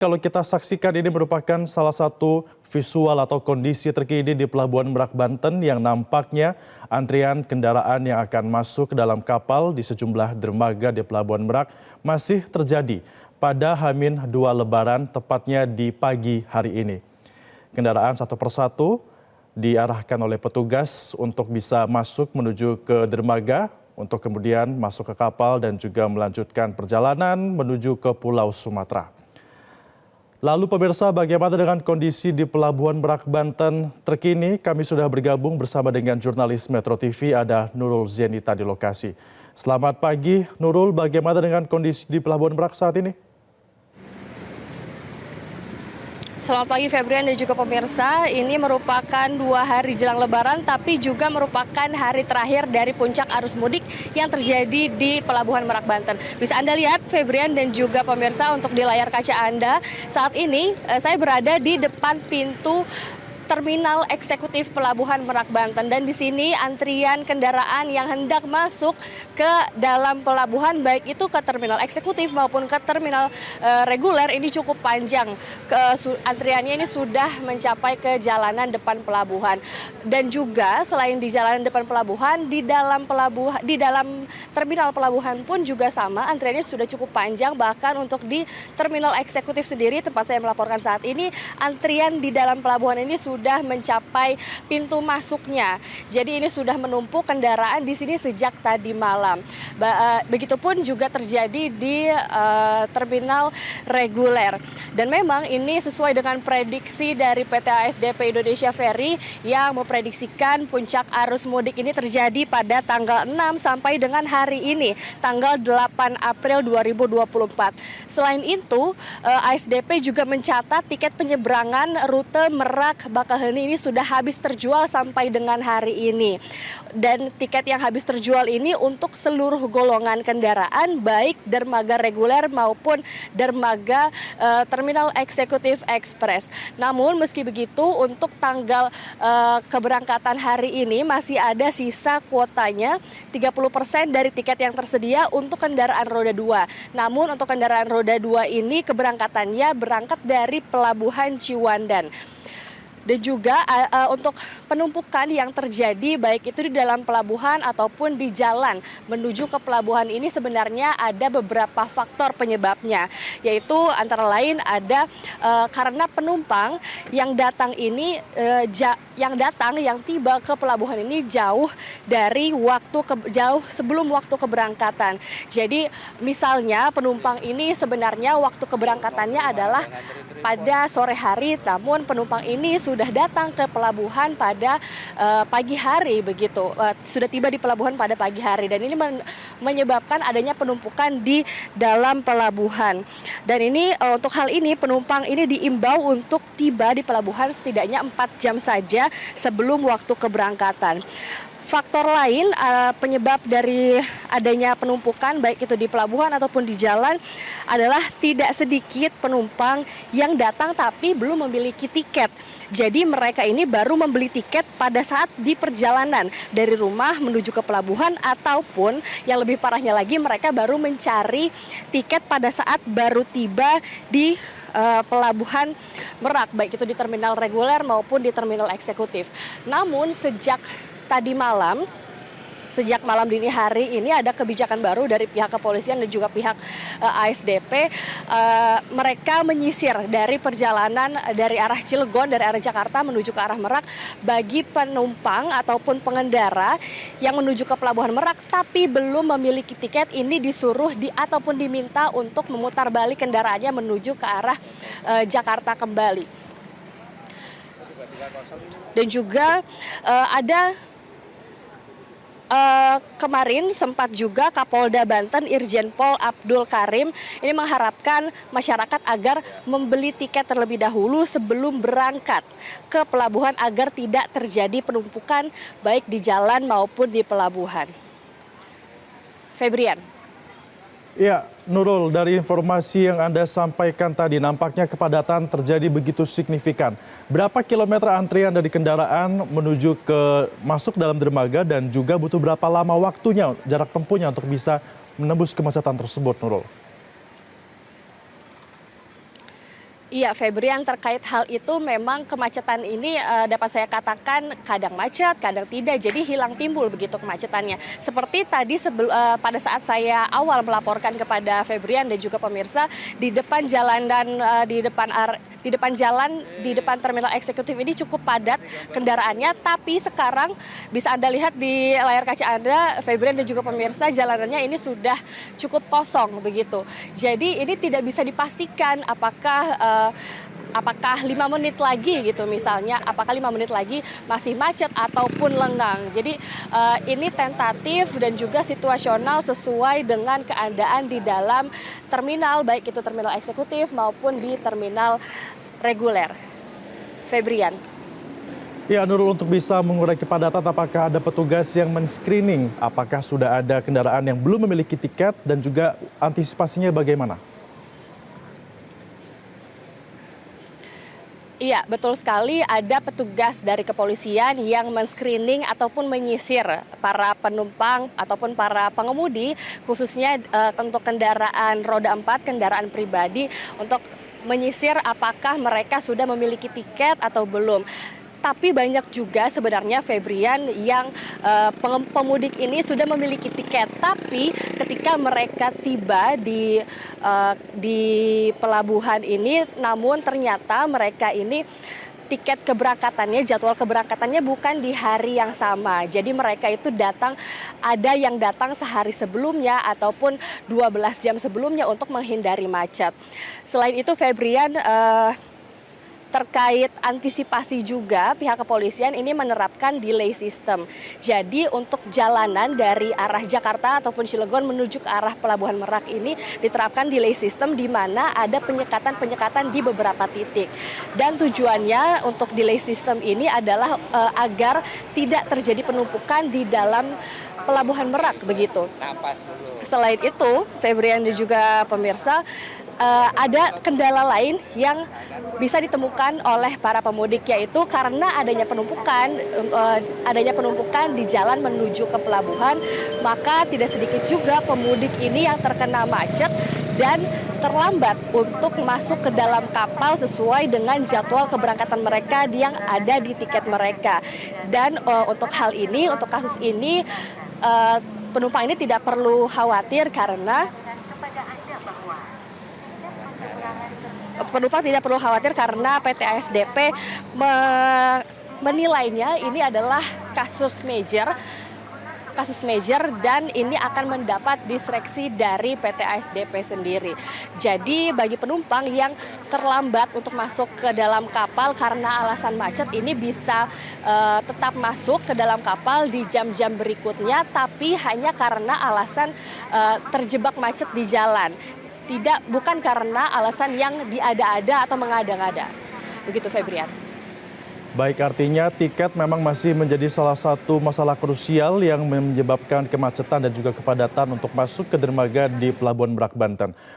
Kalau kita saksikan ini merupakan salah satu visual atau kondisi terkini di Pelabuhan Merak Banten yang nampaknya antrian kendaraan yang akan masuk ke dalam kapal di sejumlah dermaga di Pelabuhan Merak masih terjadi pada H-2 Lebaran tepatnya di pagi hari ini. Kendaraan satu persatu diarahkan oleh petugas untuk bisa masuk menuju ke dermaga untuk kemudian masuk ke kapal dan juga melanjutkan perjalanan menuju ke Pulau Sumatera. Lalu pemirsa, bagaimana dengan kondisi di Pelabuhan Merak Banten terkini? Kami sudah bergabung bersama dengan jurnalis Metro TV, ada Nurul Zenita di lokasi. Selamat pagi Nurul, bagaimana dengan kondisi di Pelabuhan Merak saat ini? Selamat pagi Febrian dan juga pemirsa, ini merupakan 2 hari jelang Lebaran tapi juga merupakan hari terakhir dari puncak arus mudik yang terjadi di Pelabuhan Merak Banten. Bisa Anda lihat Febrian dan juga pemirsa untuk di layar kaca Anda, saat ini saya berada di depan pintu Terminal Eksekutif Pelabuhan Merak Banten, dan di sini antrian kendaraan yang hendak masuk ke dalam pelabuhan baik itu ke terminal eksekutif maupun ke terminal reguler ini cukup panjang. Antriannya ini sudah mencapai ke jalanan depan pelabuhan, dan juga selain di jalanan depan pelabuhan, di dalam terminal pelabuhan pun juga sama, antriannya sudah cukup panjang. Bahkan untuk di terminal eksekutif sendiri tempat saya melaporkan saat ini, antrian di dalam pelabuhan ini sudah mencapai pintu masuknya. Jadi ini sudah menumpuk kendaraan di sini sejak tadi malam. Begitupun juga terjadi di terminal reguler. Dan memang ini sesuai dengan prediksi dari PT ASDP Indonesia Ferry yang memprediksikan puncak arus mudik ini terjadi pada tanggal 6 sampai dengan hari ini, tanggal 8 April 2024. Selain itu, ASDP juga mencatat tiket penyeberangan rute Merak Bakaheni ini sudah habis terjual sampai dengan hari ini. Dan tiket yang habis terjual ini untuk seluruh golongan kendaraan, baik dermaga reguler maupun dermaga terminal eksekutif ekspres. Namun meski begitu, untuk tanggal keberangkatan hari ini masih ada sisa kuotanya 30% dari tiket yang tersedia untuk kendaraan roda 2. Namun untuk kendaraan roda 2 ini keberangkatannya berangkat dari Pelabuhan Ciwandan. Dan juga untuk penumpukan yang terjadi baik itu di dalam pelabuhan ataupun di jalan menuju ke pelabuhan ini sebenarnya ada beberapa faktor penyebabnya, yaitu antara lain ada karena penumpang yang datang ini yang tiba ke pelabuhan ini jauh sebelum waktu keberangkatan. Jadi misalnya penumpang ini sebenarnya waktu keberangkatannya adalah pada sore hari, namun penumpang ini sudah datang ke pelabuhan pada pagi hari begitu, sudah tiba di pelabuhan pada pagi hari, dan ini menyebabkan adanya penumpukan di dalam pelabuhan. Dan ini untuk hal ini penumpang ini diimbau untuk tiba di pelabuhan setidaknya 4 jam saja sebelum waktu keberangkatan. Faktor lain penyebab dari adanya penumpukan baik itu di pelabuhan ataupun di jalan adalah tidak sedikit penumpang yang datang tapi belum memiliki tiket. Jadi mereka ini baru membeli tiket pada saat di perjalanan dari rumah menuju ke pelabuhan, ataupun yang lebih parahnya lagi mereka baru mencari tiket pada saat baru tiba di Pelabuhan Merak, baik itu di terminal reguler maupun di terminal eksekutif. Namun sejak malam dini hari ini ada kebijakan baru dari pihak kepolisian dan juga pihak ASDP. Mereka menyisir dari perjalanan dari arah Cilegon, dari arah Jakarta menuju ke arah Merak bagi penumpang ataupun pengendara yang menuju ke Pelabuhan Merak tapi belum memiliki tiket. Ini disuruh ataupun diminta untuk memutar balik kendaraannya menuju ke arah Jakarta kembali. Dan juga ada kemarin sempat juga Kapolda Banten Irjen Pol Abdul Karim ini mengharapkan masyarakat agar membeli tiket terlebih dahulu sebelum berangkat ke pelabuhan agar tidak terjadi penumpukan baik di jalan maupun di pelabuhan. Febrian. Ya, Nurul, dari informasi yang Anda sampaikan tadi, nampaknya kepadatan terjadi begitu signifikan. Berapa kilometer antrian dari kendaraan menuju masuk dalam dermaga dan juga butuh berapa lama waktunya, jarak tempuhnya untuk bisa menembus kemacetan tersebut, Nurul? Iya, Febrian, terkait hal itu memang kemacetan ini dapat saya katakan kadang macet, kadang tidak, jadi hilang timbul begitu kemacetannya. Seperti tadi pada saat saya awal melaporkan kepada Febrian dan juga pemirsa di depan jalan dan di depan terminal eksekutif ini cukup padat kendaraannya, tapi sekarang bisa Anda lihat di layar kaca Anda, Febrian dan juga pemirsa, jalanannya ini sudah cukup kosong begitu. Jadi ini tidak bisa dipastikan apakah 5 menit lagi gitu misalnya, apakah 5 menit lagi masih macet ataupun lengang. Jadi ini tentatif dan juga situasional sesuai dengan keadaan di dalam terminal, baik itu terminal eksekutif maupun di terminal reguler. Febrian. Ya, Nurul, untuk bisa mengurai kepadatan, apakah ada petugas yang men-screening? Apakah sudah ada kendaraan yang belum memiliki tiket dan juga antisipasinya bagaimana? Iya, betul sekali, ada petugas dari kepolisian yang men-screening ataupun menyisir para penumpang ataupun para pengemudi, khususnya untuk kendaraan roda 4, kendaraan pribadi, untuk menyisir apakah mereka sudah memiliki tiket atau belum. Tapi banyak juga sebenarnya, Febrian, yang pemudik ini sudah memiliki tiket, tapi ketika mereka tiba di pelabuhan ini, namun ternyata mereka ini tiket keberangkatannya, jadwal keberangkatannya bukan di hari yang sama. Jadi mereka itu ada yang datang sehari sebelumnya ataupun 12 jam sebelumnya untuk menghindari macet. Selain itu, Febrian, terkait antisipasi juga, pihak kepolisian ini menerapkan delay system. Jadi untuk jalanan dari arah Jakarta ataupun Cilegon menuju ke arah Pelabuhan Merak ini diterapkan delay system, di mana ada penyekatan-penyekatan di beberapa titik. Dan tujuannya untuk delay system ini adalah agar tidak terjadi penumpukan di dalam Pelabuhan Merak begitu. Selain itu, Febrian dan juga pemirsa, ada kendala lain yang bisa ditemukan oleh para pemudik, yaitu karena adanya penumpukan di jalan menuju ke pelabuhan, maka tidak sedikit juga pemudik ini yang terkena macet dan terlambat untuk masuk ke dalam kapal sesuai dengan jadwal keberangkatan mereka yang ada di tiket mereka. Dan untuk kasus ini, penumpang ini tidak perlu khawatir karena PT ASDP menilainya ini adalah kasus major dan ini akan mendapat disreksi dari PT ASDP sendiri. Jadi bagi penumpang yang terlambat untuk masuk ke dalam kapal karena alasan macet, ini bisa tetap masuk ke dalam kapal di jam-jam berikutnya, tapi hanya karena alasan terjebak macet di jalan. Bukan karena alasan yang diada-ada atau mengada-ngada. Begitu, Febrian. Baik, artinya tiket memang masih menjadi salah satu masalah krusial yang menyebabkan kemacetan dan juga kepadatan untuk masuk ke dermaga di Pelabuhan Merak, Banten.